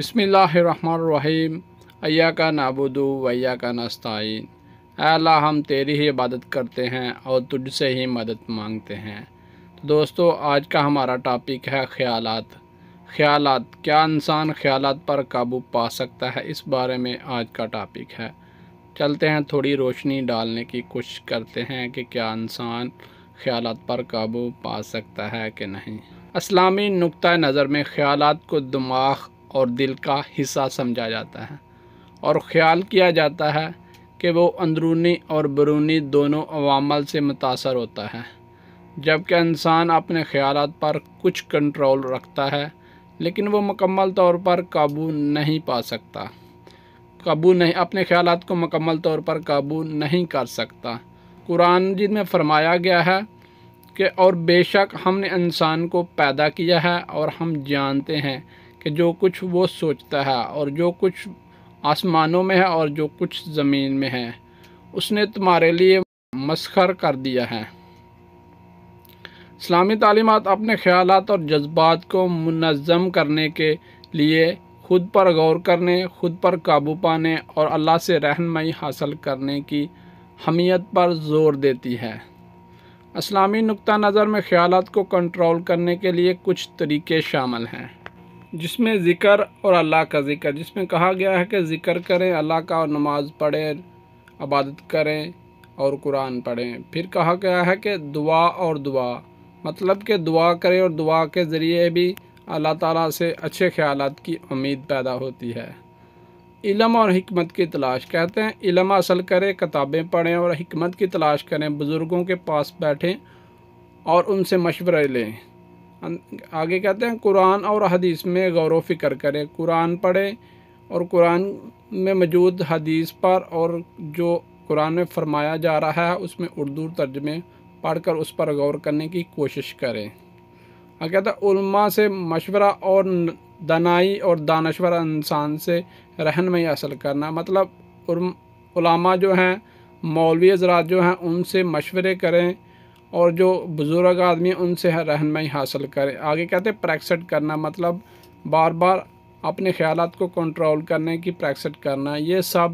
بسم اللہ الرحمن الرحیم ایاک نعبد و ایاک نستعین۔ اے اللہ ہم تیری ہی عبادت کرتے ہیں اور تجھ سے ہی مدد مانگتے ہیں۔ تو دوستو آج کا ہمارا ٹاپک ہے خیالات۔ کیا انسان خیالات پر قابو پا سکتا ہے؟ اس بارے میں آج کا ٹاپک ہے۔ چلتے ہیں تھوڑی روشنی ڈالنے کی کوشش کرتے ہیں کہ کیا انسان خیالات پر قابو پا سکتا ہے کہ نہیں۔ اسلامی نقطہ نظر میں خیالات کو دماغ اور دل کا حصہ سمجھا جاتا ہے اور خیال کیا جاتا ہے کہ وہ اندرونی اور بیرونی دونوں عوامل سے متاثر ہوتا ہے۔ جبکہ انسان اپنے خیالات پر کچھ کنٹرول رکھتا ہے لیکن وہ مکمل طور پر قابو نہیں پا سکتا، اپنے خیالات کو مکمل طور پر قابو نہیں کر سکتا۔ قرآن مجید میں فرمایا گیا ہے کہ اور بے شک ہم نے انسان کو پیدا کیا ہے اور ہم جانتے ہیں کہ جو کچھ وہ سوچتا ہے اور جو کچھ آسمانوں میں ہے اور جو کچھ زمین میں ہے اس نے تمہارے لیے مسخر کر دیا ہے۔ اسلامی تعلیمات اپنے خیالات اور جذبات کو منظم کرنے کے لیے خود پر غور کرنے، خود پر قابو پانے اور اللہ سے رہنمائی حاصل کرنے کی اہمیت پر زور دیتی ہے۔ اسلامی نقطہ نظر میں خیالات کو کنٹرول کرنے کے لیے کچھ طریقے شامل ہیں، جس میں ذکر اور اللہ کا ذکر، جس میں کہا گیا ہے کہ ذکر کریں اللہ کا اور نماز پڑھیں، عبادت کریں اور قرآن پڑھیں۔ پھر کہا گیا ہے کہ دعا اور دعا، مطلب کہ دعا کریں اور دعا کے ذریعے بھی اللہ تعالیٰ سے اچھے خیالات کی امید پیدا ہوتی ہے۔ علم اور حکمت کی تلاش، کہتے ہیں علم حاصل کریں، کتابیں پڑھیں اور حکمت کی تلاش کریں، بزرگوں کے پاس بیٹھیں اور ان سے مشورہ لیں۔ آگے کہتے ہیں قرآن اور حدیث میں غور و فکر کریں، قرآن پڑھیں اور قرآن میں موجود حدیث پر اور جو قرآن میں فرمایا جا رہا ہے اس میں اردو ترجمے پڑھ کر اس پر غور کرنے کی کوشش کریں۔ آگے کہتے ہیں علماء سے مشورہ اور دانائی اور دانشور انسان سے رہنمائی حاصل کرنا، مطلب علماء جو ہیں، مولوی حضرات جو ہیں ان سے مشورے کریں اور جو بزرگ آدمی ہیں ان سے رہنمائی حاصل کریں۔ آگے کہتے ہیں پریکٹس کرنا، مطلب بار بار اپنے خیالات کو کنٹرول کرنے کی پریکٹس کرنا۔ یہ سب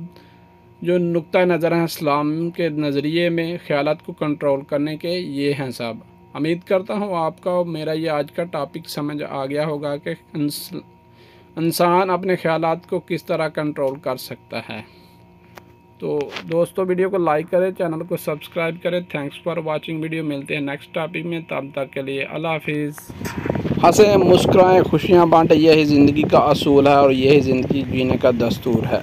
جو نقطہ نظر ہیں اسلام کے نظریے میں خیالات کو کنٹرول کرنے کے، یہ ہیں سب۔ امید کرتا ہوں آپ کا میرا یہ آج کا ٹاپک سمجھ آ گیا ہوگا کہ انسان اپنے خیالات کو کس طرح کنٹرول کر سکتا ہے۔ تو دوستو ویڈیو کو لائک کریں، چینل کو سبسکرائب کریں۔ تھینکس فار واچنگ ویڈیو، ملتے ہیں نیکسٹ ٹاپک میں، تب تک کے لیے اللہ حافظ۔ ہنسیں مسکرائیں خوشیاں بانٹیں، یہی زندگی کا اصول ہے اور یہی زندگی جینے کا دستور ہے۔